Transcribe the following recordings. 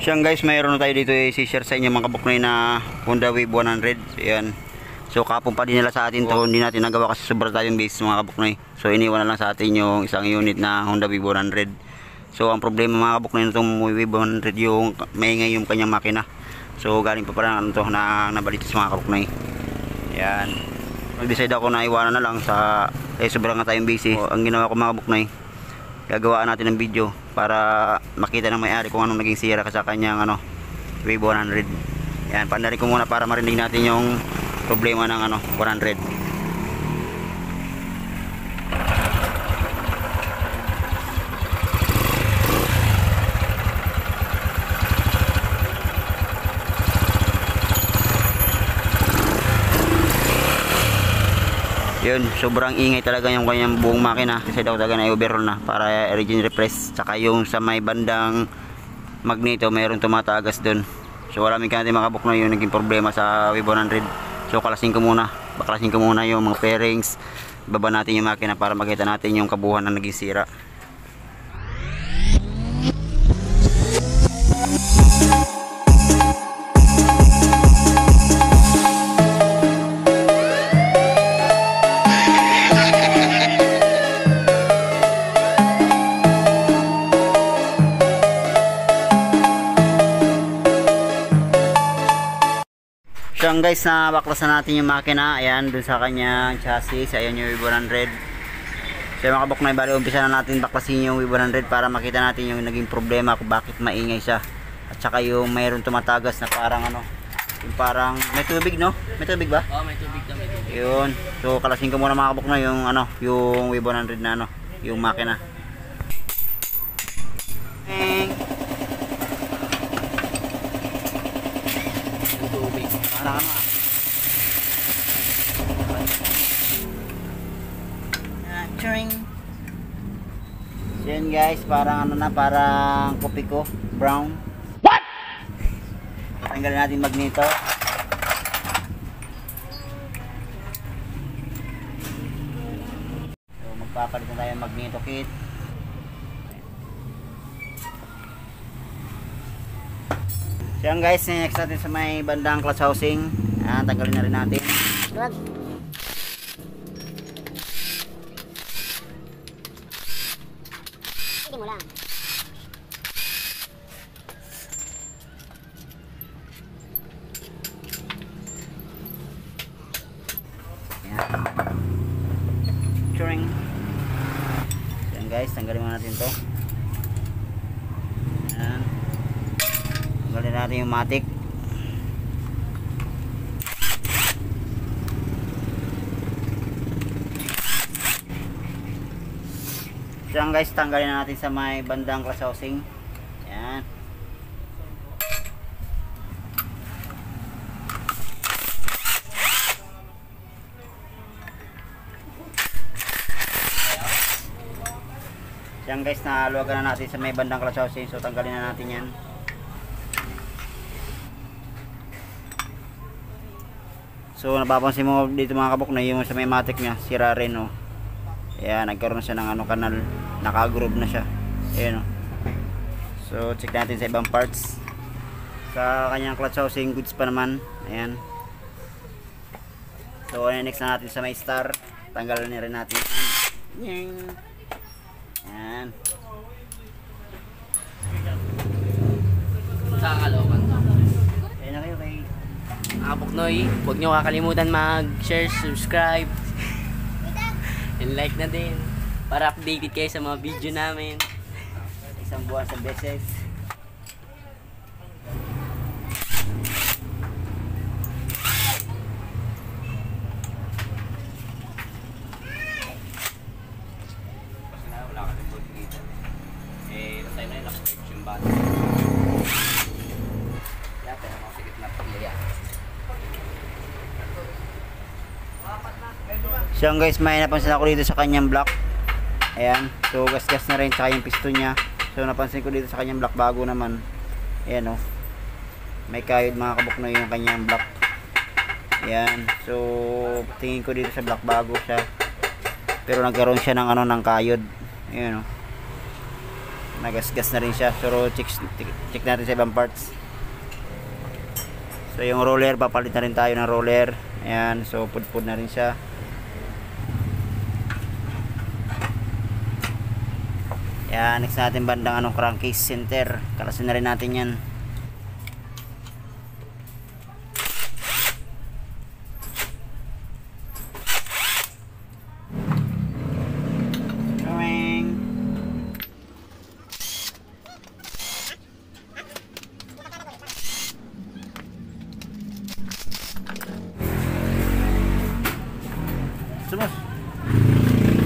Siyang guys, mayroon na tayo dito i-share sa inyo mga kabuknoy na Honda Wave 100. Ayan. So kapon pa din nila sa atin to, hindi natin nagawa kasi sobra tayong base mga kabuknoy. So iniwan na lang sa atin yung isang unit na Honda Wave 100. So ang problema mga kabuknoy na itong Wave 100 yung maingay yung kanyang makina. So galing pa parang ano to na nabalito sa mga kabuknoy. Ayan. Nag-decide ako na iwanan na lang sa sobrang nga tayong busy. So, ang ginawa ko mga kabuknoy, gagawaan natin ng video para makita ng may-ari kung anong naging sira sa kanyang Wave 100. Yan, pandarin ko muna para marinig natin yung problema ng 100. Yun, sobrang ingay talaga yung kanyang buong makina kasi daw talaga na overhaul na para engine refresh. Saka yung sa may bandang magneto mayroon tumatagas dun. So wala min natin mga kabuknoy yung naging problema sa Wave 100. So baklasin ko muna yung mga fairings, baba natin yung makina para makita natin yung kabuuan na naging sira. So guys, nabaklasan natin yung makina. Ayan, dun sa kanyang chassis. Ayan yung Wave 100. So mga kabuknoy, bali umpisa na natin baklasin yung Wave 100 para makita natin yung naging problema kung bakit maingay siya. At saka yung mayroon tumatagas na parang yung parang may tubig, no? May tubig ba? Oo, may tubig na, may tubig. Yun. So kalasin ko muna mga kabuknoy yung yung Wave 100 na yung makina. Parang Turing. So yun guys, parang parang kopi ko, brown. What? Tanggalin natin magneto. So magpapalit na tayo ng magneto kit. So yan guys, next natin sa may bandang clutch housing. Tanggalin na rin natin. Hindi mo lang. Turing. So yan guys, tanggalin muna natin to. Yan. Tanggalin natin yung matic. So yan guys, tanggalin na natin sa may bandang clutch housing. Yan. So yan guys, naluwagan na natin sa may bandang clutch housing. So tanggalin na natin yan. So napapansin mo dito mga kabuknoy, yung sa may matic nya sira rin, oh. Ayan, nagkaroon siya ng kanal, naka-groove na siya. Ayan, oh. So check natin sa ibang parts. Sa kanyang clutch housing goods pa naman. Ayan. So next na natin sa may star, tanggalan na rin natin. Ayan. Sa kalooban to. Ayan na kayo kay Mga kabuknoy, huwag nyo kakalimutan mag-share, subscribe, and like na din para updated kayo sa mga video namin. isang buwan sa beses. Wala ka rin buti dito. Patay mo na yung naka-search yung bata. Yata na mga sigit na pagkaya. So guys, may napansin ako dito sa kanyang block. Ayan, so gas-gas na rin sa yung piston nya. So napansin ko dito sa kanyang block, bago naman. Ayan, oh. May kayod mga kabuknoy yung kanyang block. Ayan, so tingin ko dito sa block bago siya. Pero nagkaroon siya ng ng kayod. Ayan, oh. So, tingin ko dito sa block bago siya. Pero nagkaroon siya ng ng kayod. Ayan, oh. So, tingin ko dito sa block bago siya. Pero nagkaroon siya ng ng kayod. Ayan, oh. So, tingin ko dito sa block bago siya. Pero nagkaroon siya ng ng kayod. Ayan, oh. nagasgas na rin siya. So check natin sa ibang parts. So yung roller, papalit na rin tayo ng roller. Ayan, so pudpud na rin siya. Ayan, next natin bandang crankcase center. Kalasin na rin natin yan. Sumos.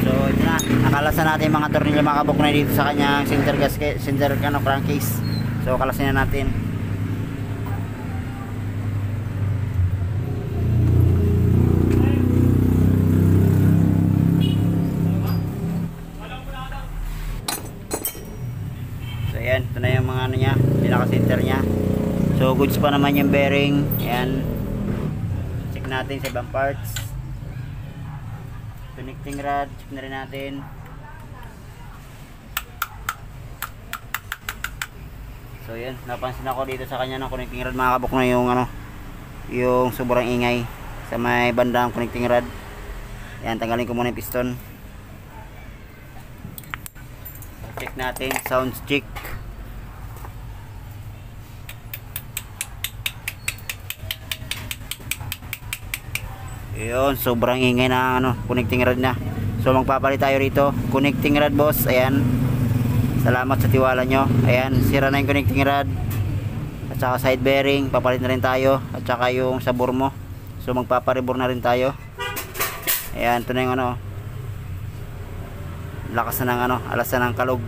So ito na, nakalasan natin mga tornilyo mga kabuknoy dito sa kanyang center gasket, center crankcase. So kalasin na natin. So ayan, ito na yung mga niya, pinaka-center niya. So goods pa naman yung bearing. Ayan. Check natin sa ibang parts. Connecting rod, check na rin natin. So yan, napansin ako dito sa kanya ng connecting rod mga kabuknoy yung sobrang ingay sa may bandang connecting rod. Yan, tanggalin ko muna yung piston. Check natin, sound check. Yun, sobrang ingay na connecting rod na. So magpapalit tayo rito. Connecting rod boss, ayan. Salamat sa tiwala nyo. Ayan, sira na yung connecting rod. At saka side bearing, papalit na rin tayo. At saka yung sabor mo. So magpaparibor na rin tayo. Ayan, ito na yung lakas na ng alas na ng kalog.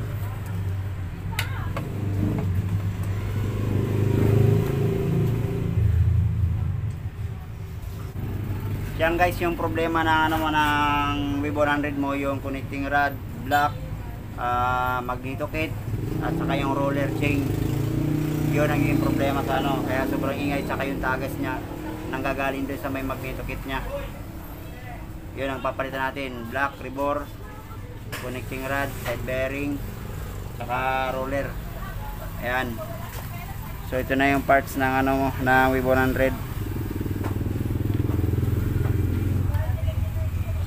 Yan guys, yung problema na ng W100 mo, yung connecting rod, block, magneto kit, at saka yung roller chain. Yun ang yung problema sa kaya sobrang ingay, saka yung tagas niya nanggagaling din sa may magneto kit niya. Yun ang papalitan natin, block, rebore, connecting rod, side bearing, saka roller. Ayan. So ito na yung parts ng ng W100.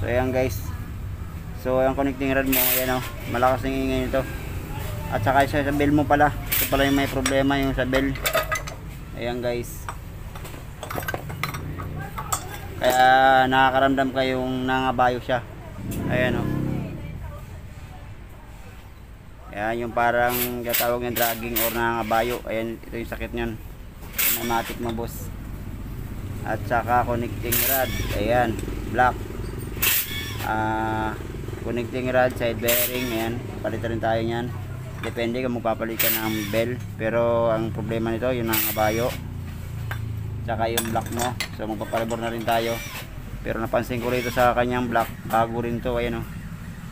So ayan guys. So ang connecting rod mo, ayan malakas yung ingay nito. At saka sa bell mo pala. Ito pala yung may problema, yung sa bell. Ayan guys. Kaya nakakaramdam kayong nangabayo siya. Ayan Ayan yung parang tawag ng dragging or nangabayo. Ayan, ito yung sakit niyan. Pneumatic mo boss. At saka connecting rod. Ayan, black. Connecting rod, side bearing, ayan, palitan rin tayo niyan. Depende kung magpapalit ka ng bell, pero ang problema nito yung nangabayo tsaka yung block mo. So magpapalibor na rin tayo, pero napansin ko rito sa kanyang block bago rin to, ayan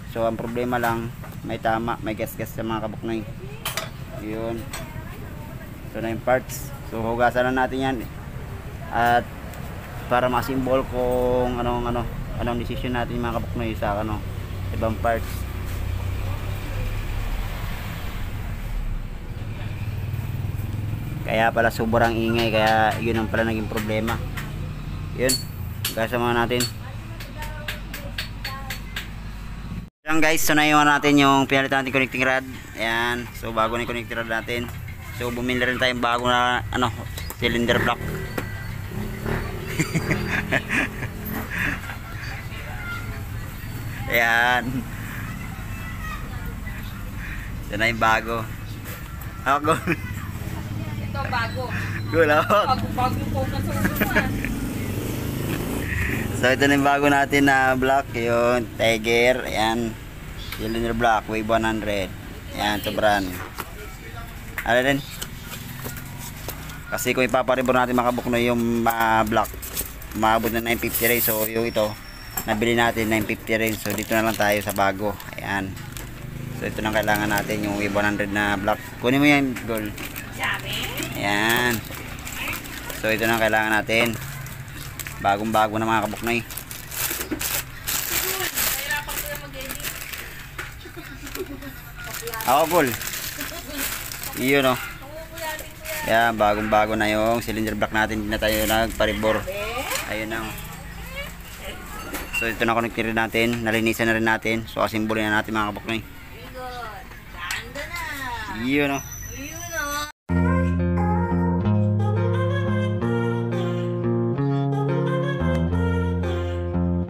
So ang problema lang, may tama, may gas-gas sa mga kabuknoy. Yun, ito na yung parts. So hugasan na natin yan at para masimbol kung anong decision natin mga kabuknoy sa ibang parts. Kaya pala sobrang ingay, kaya yun ang pala naging problema. Yun, kasama natin. Yan guys, so naiwan natin yung pinalitan natin connecting rod. Ayan, so bago na yung connecting rod natin. So bumili rin tayong bago na cylinder block. Ayan. Ito na yung bago. Ako. Ito bago. Gulak. Bago po na sa ulan. So ito na yung bago natin na block. Yung Tiger. Ayan. Cylinder block. Wave 100. Ayan. Ito brand. Ano din? Kasi kung ipaparibor natin makabuknoy yung block, maabot na 950 rin. So yung ito, nabili natin 950 rin. So dito na lang tayo sa bago. Ayan. So ito na kailangan natin, yung Wave 100 na block. Kunin mo yan, Gold. Ayan. So ito na kailangan natin. Bagong bago na mga kabuknoy. Ako, Gold. Yun o. Yan, bagong-bago na yung cylinder block natin. Hindi na tayo nagparibor. Ayun na o. So ito na connector natin. Nalinisan na rin natin. So asimbolin na natin mga kabuknoy. Yun o.